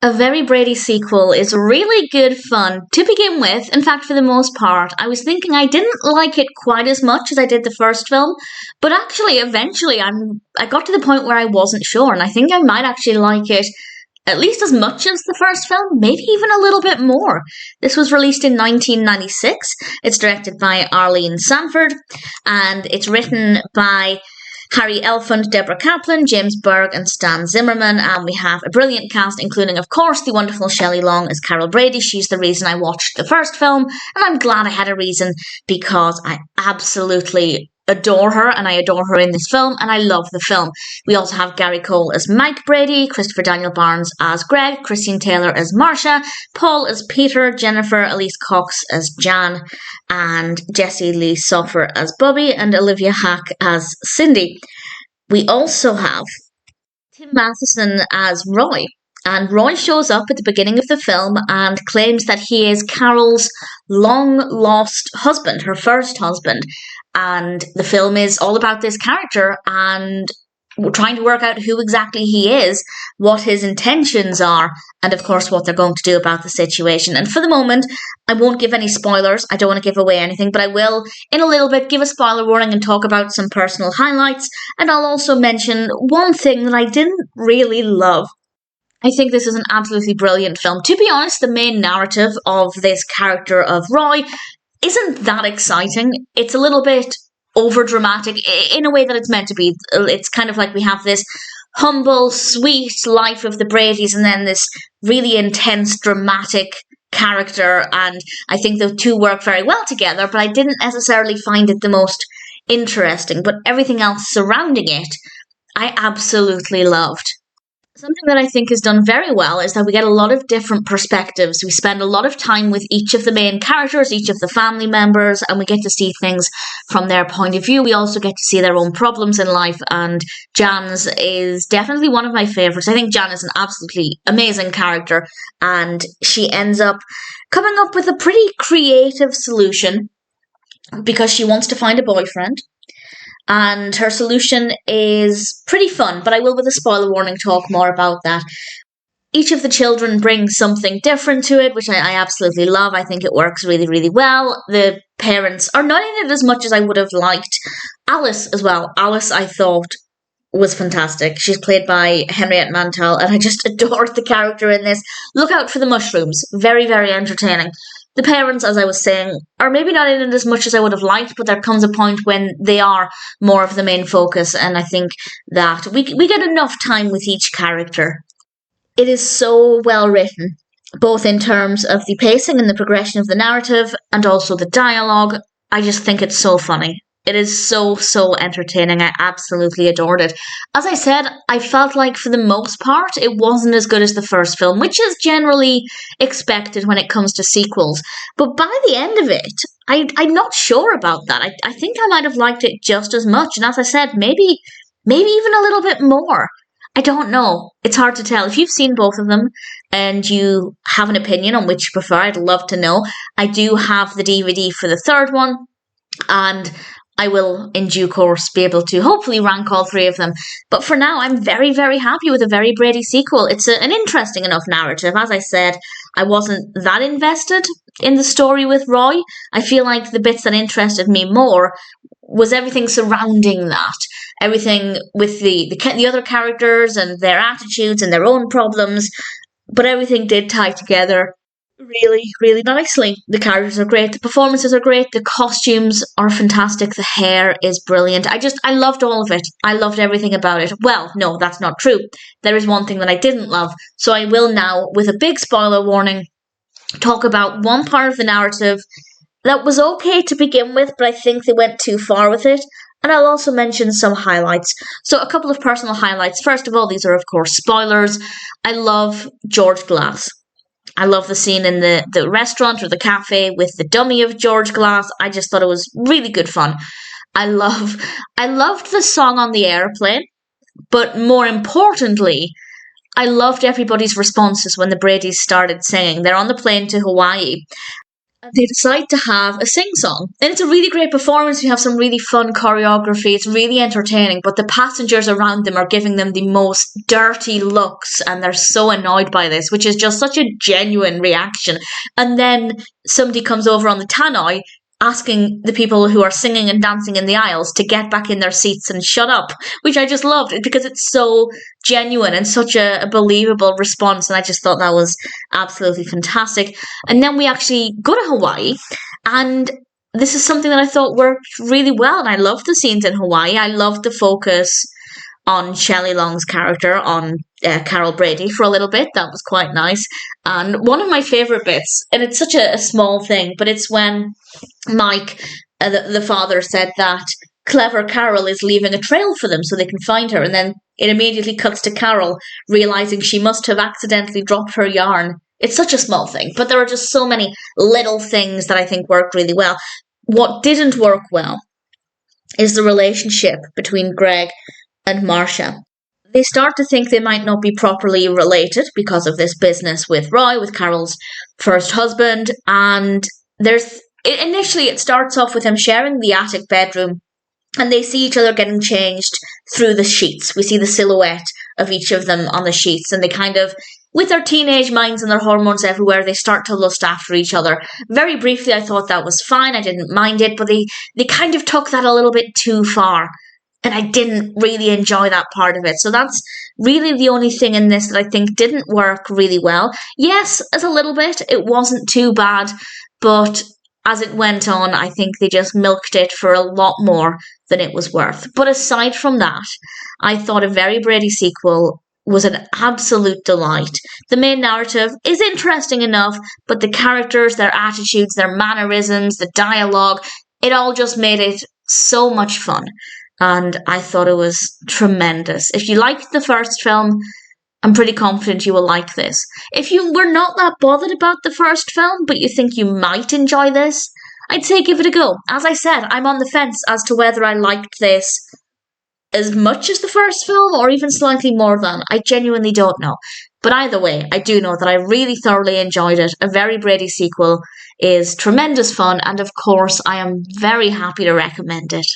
A Very Brady sequel is really good fun to begin with. In fact, for the most part, I was thinking I didn't like it quite as much as I did the first film, but actually, eventually, I got to the point where I wasn't sure, and I think I might actually like it at least as much as the first film, maybe even a little bit more. This was released in 1996. It's directed by Arlene Sanford, and it's written by Harry Elfont, Deborah Kaplan, James Berg, and Stan Zimmerman. And we have a brilliant cast, including, of course, the wonderful Shelley Long as Carol Brady. She's the reason I watched the first film, and I'm glad I had a reason because I absolutely adore her, and I adore her in this film, and I love the film. We also have Gary Cole as Mike Brady, Christopher Daniel Barnes as Greg, Christine Taylor as Marcia, Paul as Peter, Jennifer Elise Cox as Jan, and Jessie Lee Soffer as Bobby, and Olivia Hack as Cindy. We also have Tim Matheson as Roy. And Roy shows up at the beginning of the film and claims that he is Carol's long-lost husband, her first husband. And the film is all about this character and trying to work out who exactly he is, what his intentions are, and of course what they're going to do about the situation. And for the moment, I won't give any spoilers. I don't want to give away anything, but I will, in a little bit, give a spoiler warning and talk about some personal highlights. And I'll also mention one thing that I didn't really love. I think this is an absolutely brilliant film. To be honest, the main narrative of this character of Roy isn't that exciting. It's a little bit overdramatic in a way that it's meant to be. It's kind of like we have this humble, sweet life of the Bradys and then this really intense, dramatic character. And I think the two work very well together, but I didn't necessarily find it the most interesting. But everything else surrounding it, I absolutely loved. Something that I think is done very well is that we get a lot of different perspectives. We spend a lot of time with each of the main characters, each of the family members, and we get to see things from their point of view. We also get to see their own problems in life, and Jan's is definitely one of my favourites. I think Jan is an absolutely amazing character, and she ends up coming up with a pretty creative solution because she wants to find a boyfriend. And her solution is pretty fun, but I will, with a spoiler warning, talk more about that. Each of the children brings something different to it, which I absolutely love. I think it works really, really well. The parents are not in it as much as I would have liked. Alice as well. Alice, I thought, was fantastic. She's played by Henriette Mantel, and I just adored the character in this. Look out for the mushrooms. Very, very entertaining. The parents, as I was saying, are maybe not in it as much as I would have liked, but there comes a point when they are more of the main focus, and I think that we get enough time with each character. It is so well written, both in terms of the pacing and the progression of the narrative, and also the dialogue. I just think it's so funny. It is so, so entertaining. I absolutely adored it. As I said, I felt like for the most part, it wasn't as good as the first film, which is generally expected when it comes to sequels. But by the end of it, I'm not sure about that. I think I might have liked it just as much. And as I said, maybe even a little bit more. I don't know. It's hard to tell. If you've seen both of them and you have an opinion on which you prefer, I'd love to know. I do have the DVD for the third one, and I will, in due course, be able to hopefully rank all three of them. But for now, I'm very, very happy with A Very Brady sequel. It's an interesting enough narrative. As I said, I wasn't that invested in the story with Roy. I feel like the bits that interested me more was everything surrounding that. Everything with the other characters and their attitudes and their own problems. But everything did tie together really, really nicely. The characters are great, the performances are great, the costumes are fantastic, the hair is brilliant. I loved all of it. I loved everything about it. Well, no, that's not true. There is one thing that I didn't love. So I will now, with a big spoiler warning, talk about one part of the narrative that was okay to begin with, but I think they went too far with it. And I'll also mention some highlights. So a couple of personal highlights. First of all, these are of course spoilers. I love George Glass. I love the scene in the restaurant or the cafe with the dummy of George Glass. I just thought it was really good fun. I loved the song on the airplane, but more importantly, I loved everybody's responses when the Bradys started singing. They're on the plane to Hawaii, They decide to have a sing-song. And it's a really great performance. We have some really fun choreography. It's really entertaining, but the passengers around them are giving them the most dirty looks, and they're so annoyed by this, which is just such a genuine reaction. And then somebody comes over on the tannoy asking the people who are singing and dancing in the aisles to get back in their seats and shut up, which I just loved because it's so genuine and such a believable response. And I just thought that was absolutely fantastic. And then we actually go to Hawaii, and this is something that I thought worked really well. And I loved the scenes in Hawaii. I loved the focus on Shelley Long's character, on Carol Brady for a little bit. That was quite nice. And one of my favourite bits, and it's such a small thing, but it's when Mike, the father, said that clever Carol is leaving a trail for them so they can find her. And then it immediately cuts to Carol realising she must have accidentally dropped her yarn. It's such a small thing, but there are just so many little things that I think worked really well. What didn't work well is the relationship between Greg and Marcia. They start to think they might not be properly related because of this business with Roy, with Carol's first husband. And initially it starts off with them sharing the attic bedroom, and they see each other getting changed through the sheets. We see the silhouette of each of them on the sheets, and they kind of, with their teenage minds and their hormones everywhere, they start to lust after each other. Very briefly, I thought that was fine. I didn't mind it, but they kind of took that a little bit too far. And I didn't really enjoy that part of it. So that's really the only thing in this that I think didn't work really well. Yes, as a little bit, it wasn't too bad. But as it went on, I think they just milked it for a lot more than it was worth. But aside from that, I thought A Very Brady sequel was an absolute delight. The main narrative is interesting enough, but the characters, their attitudes, their mannerisms, the dialogue, it all just made it so much fun. And I thought it was tremendous. If you liked the first film, I'm pretty confident you will like this. If you were not that bothered about the first film, but you think you might enjoy this, I'd say give it a go. As I said, I'm on the fence as to whether I liked this as much as the first film or even slightly more than. I genuinely don't know. But either way, I do know that I really thoroughly enjoyed it. A Very Brady sequel is tremendous fun, and of course, I am very happy to recommend it.